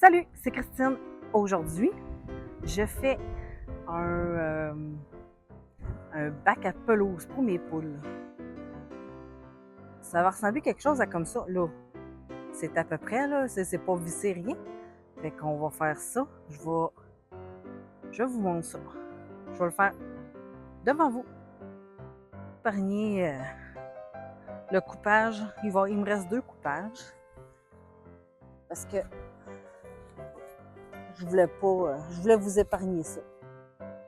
Salut, c'est Christine. Aujourd'hui, je fais un bac à pelouse pour mes poules. Ça va ressembler quelque chose à comme ça, là. C'est à peu près, là, c'est pas vissé rien. Fait qu'on va faire ça. Je vous montre ça. Je vais le faire devant vous. Épargner le coupage. Il me reste 2 coupages. Parce que je voulais vous épargner ça.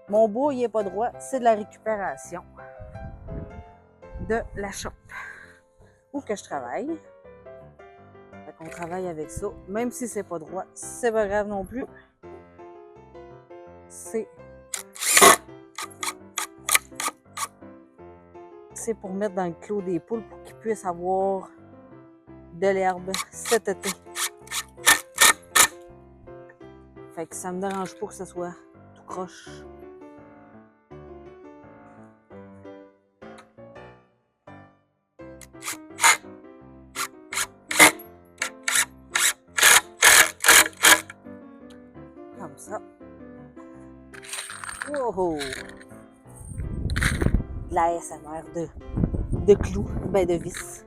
Mon bout, il n'est pas droit, c'est de la récupération de la shop où que je travaille. Fait qu'on travaille avec ça, même si c'est pas droit, c'est pas grave non plus. C'est pour mettre dans le clos des poules pour qu'ils puissent avoir de l'herbe cet été. Fait que ça me dérange pas que ce soit tout croche. Comme ça. Oh! De la ASMR de clous, ben de vis.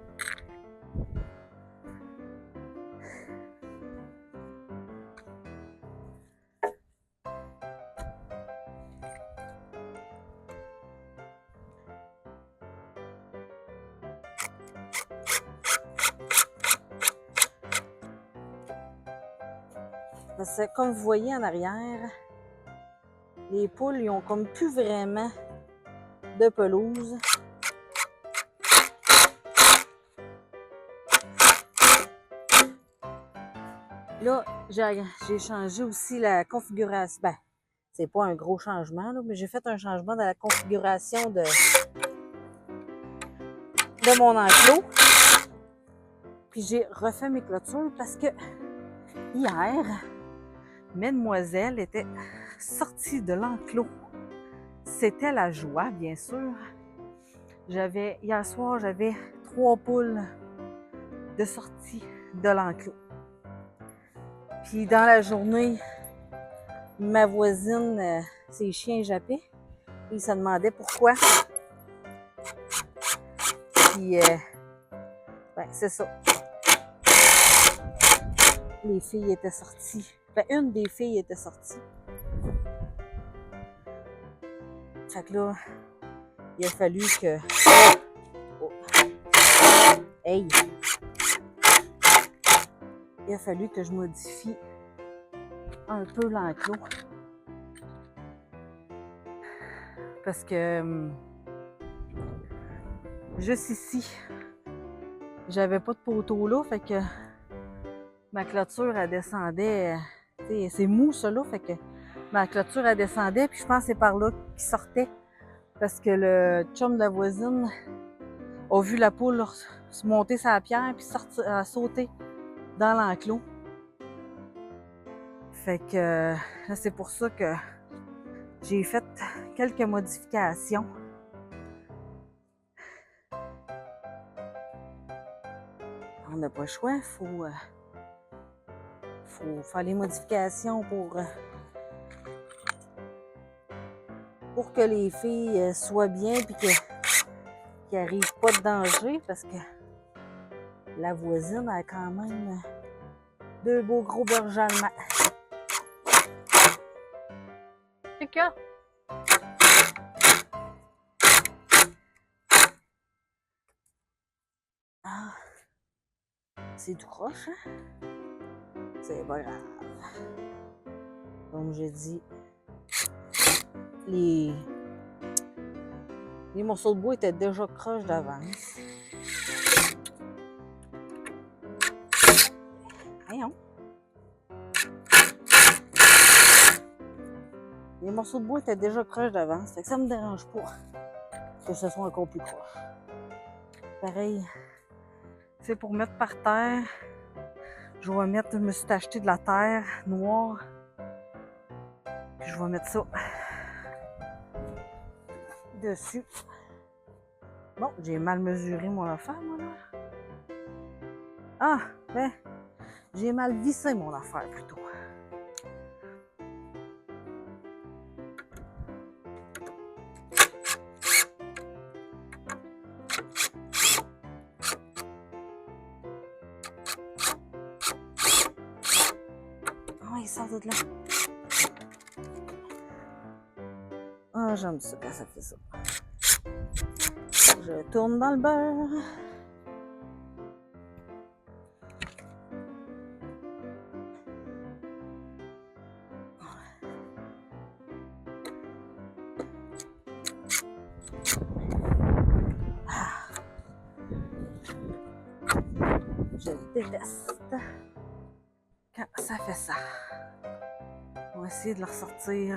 Parce que comme vous voyez en arrière, les poules, ils ont comme plus vraiment de pelouse. Là, j'ai changé aussi la configuration. Ben, c'est pas un gros changement, là, mais j'ai fait un changement dans la configuration de mon enclos. Puis j'ai refait mes clôtures parce que hier, Mademoiselle était sortie de l'enclos. C'était la joie, bien sûr. Hier soir, j'avais 3 poules de sortie de l'enclos. Puis dans la journée, ma voisine, ses chiens jappaient. Ils se demandaient pourquoi. Puis, ben, c'est ça. Les filles étaient sorties. Ben, une des filles était sortie. Fait que là, il a fallu que... Oh. Hey! Il a fallu que je modifie un peu l'enclos. Parce que juste ici, j'avais pas de poteau là, fait que ma clôture, elle descendait. C'est mou ça là, fait que ma clôture, elle descendait, puis je pense que c'est par là qu'il sortait. Parce que le chum de la voisine a vu la poule se monter sur la pierre, puis sauter dans l'enclos. Fait que là, c'est pour ça que j'ai fait quelques modifications. On n'a pas le choix, il faut faire les modifications pour que les filles soient bien et qu'il n'y arrive pas de danger, parce que la voisine a quand même 2 beaux gros bergers allemands. C'est que... Ah, c'est tout croche, hein? C'est pas grave. Comme j'ai dit, les morceaux de bois étaient déjà croches d'avance. Voyons. Les morceaux de bois étaient déjà croches d'avance, fait que ça me dérange pas que ce soit encore plus croche. Pareil, c'est pour mettre par terre. Je me suis acheté de la terre noire. Puis je vais mettre ça dessus. Bon, j'ai mal mesuré mon affaire, moi, là. Ah, ben, J'ai mal vissé mon affaire plutôt. Oh, il sort de là. Ah, j'aime ça quand ça fait ça. Je tourne dans le beurre. Je déteste quand ça fait ça. On va essayer de le ressortir.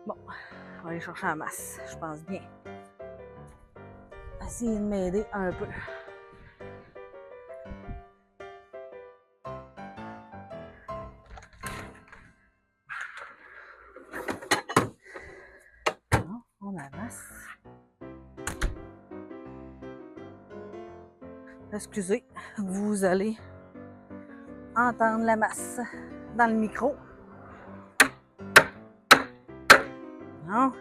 Bon, on va aller chercher la masse, je pense bien. Essayer de m'aider un peu. Bon, on amasse. Excusez, vous allez entendre la masse dans le micro. Non?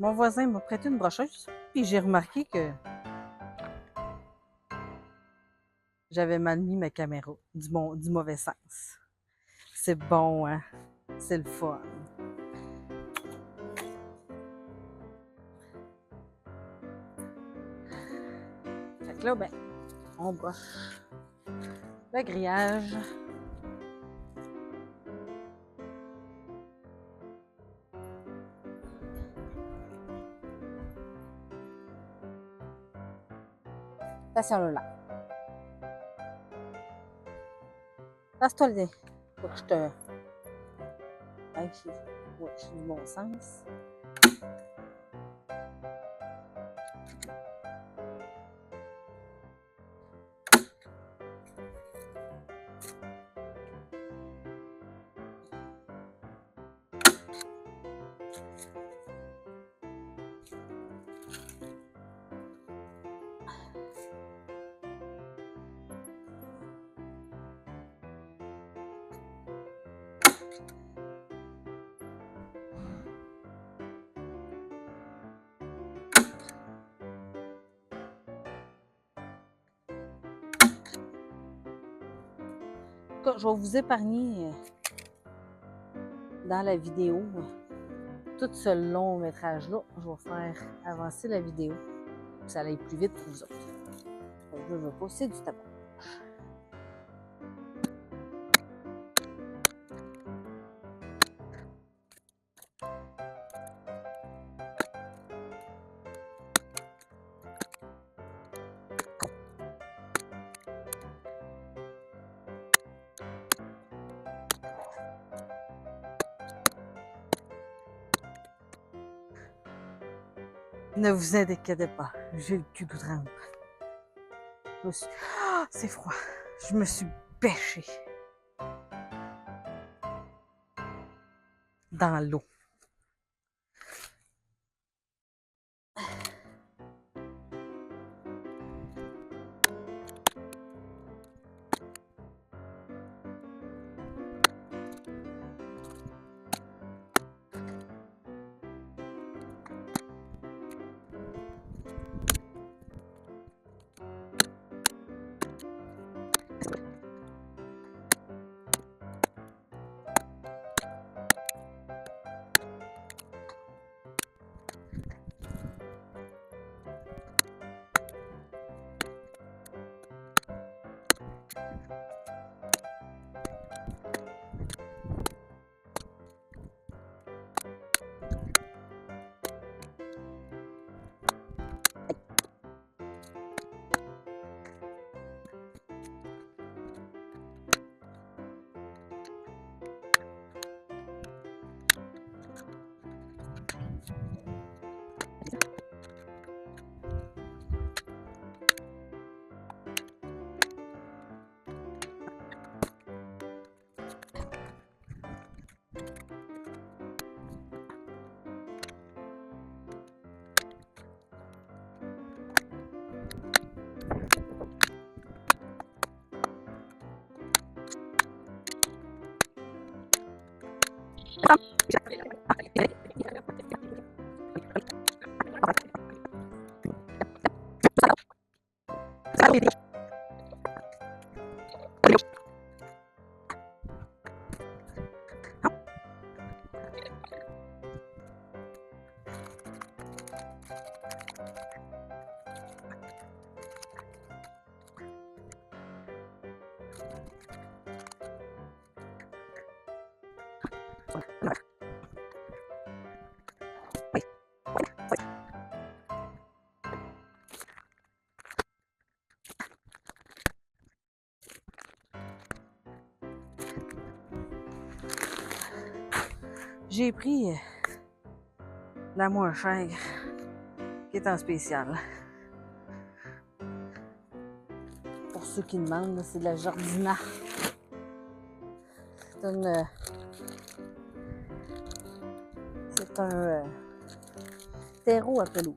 Mon voisin m'a prêté une brocheuse, puis j'ai remarqué que j'avais mal mis ma caméra, du mauvais sens. C'est bon, hein? C'est le fun. Fait que là, ben, on broche le grillage. Attention là. Passe-toi le nez. Faut que je te. Ouais, j'ai du bon sens. Je vais vous épargner dans la vidéo tout ce long métrage-là. Je vais faire avancer la vidéo pour que ça aille plus vite pour vous autres. Je veux pas, c'est du tabac. Ne vous inquiétez pas, j'ai le cul tout trempe. Ah, c'est froid. Je me suis pêchée dans l'eau. J'ai pris la moins chère qui est en spécial. Pour ceux qui demandent, c'est de la Jardina. C'est un terreau à pelouse.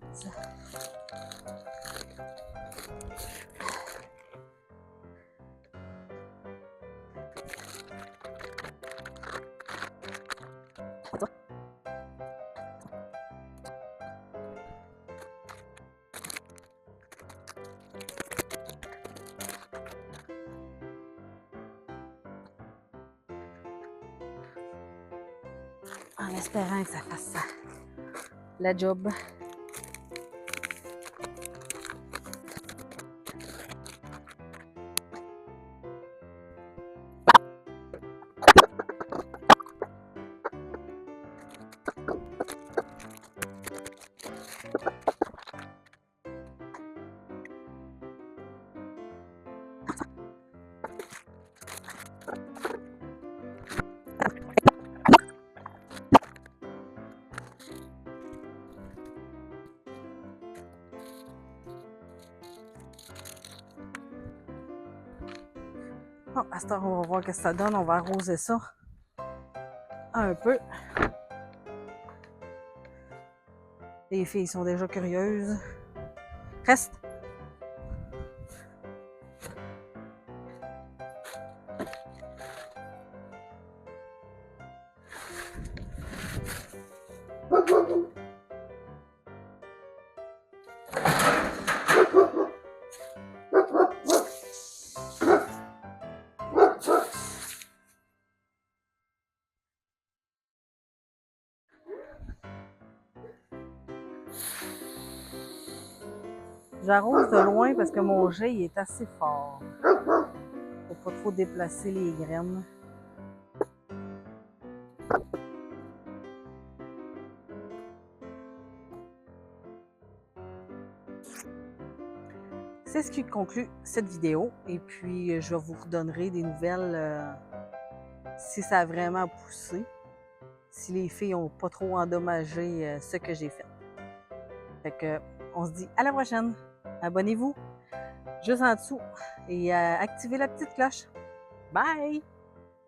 En espérant que ça fasse la job. Bon, à ce temps, on va voir ce que ça donne. On va arroser ça un peu. Les filles sont déjà curieuses. Reste! J'arrose de loin parce que mon jet il est assez fort. Faut pas trop déplacer les graines. C'est ce qui conclut cette vidéo. Et puis, je vous redonnerai des nouvelles si ça a vraiment poussé. Si les filles n'ont pas trop endommagé ce que j'ai fait. Fait que, on se dit à la prochaine. Abonnez-vous juste en dessous et activez la petite cloche. Bye!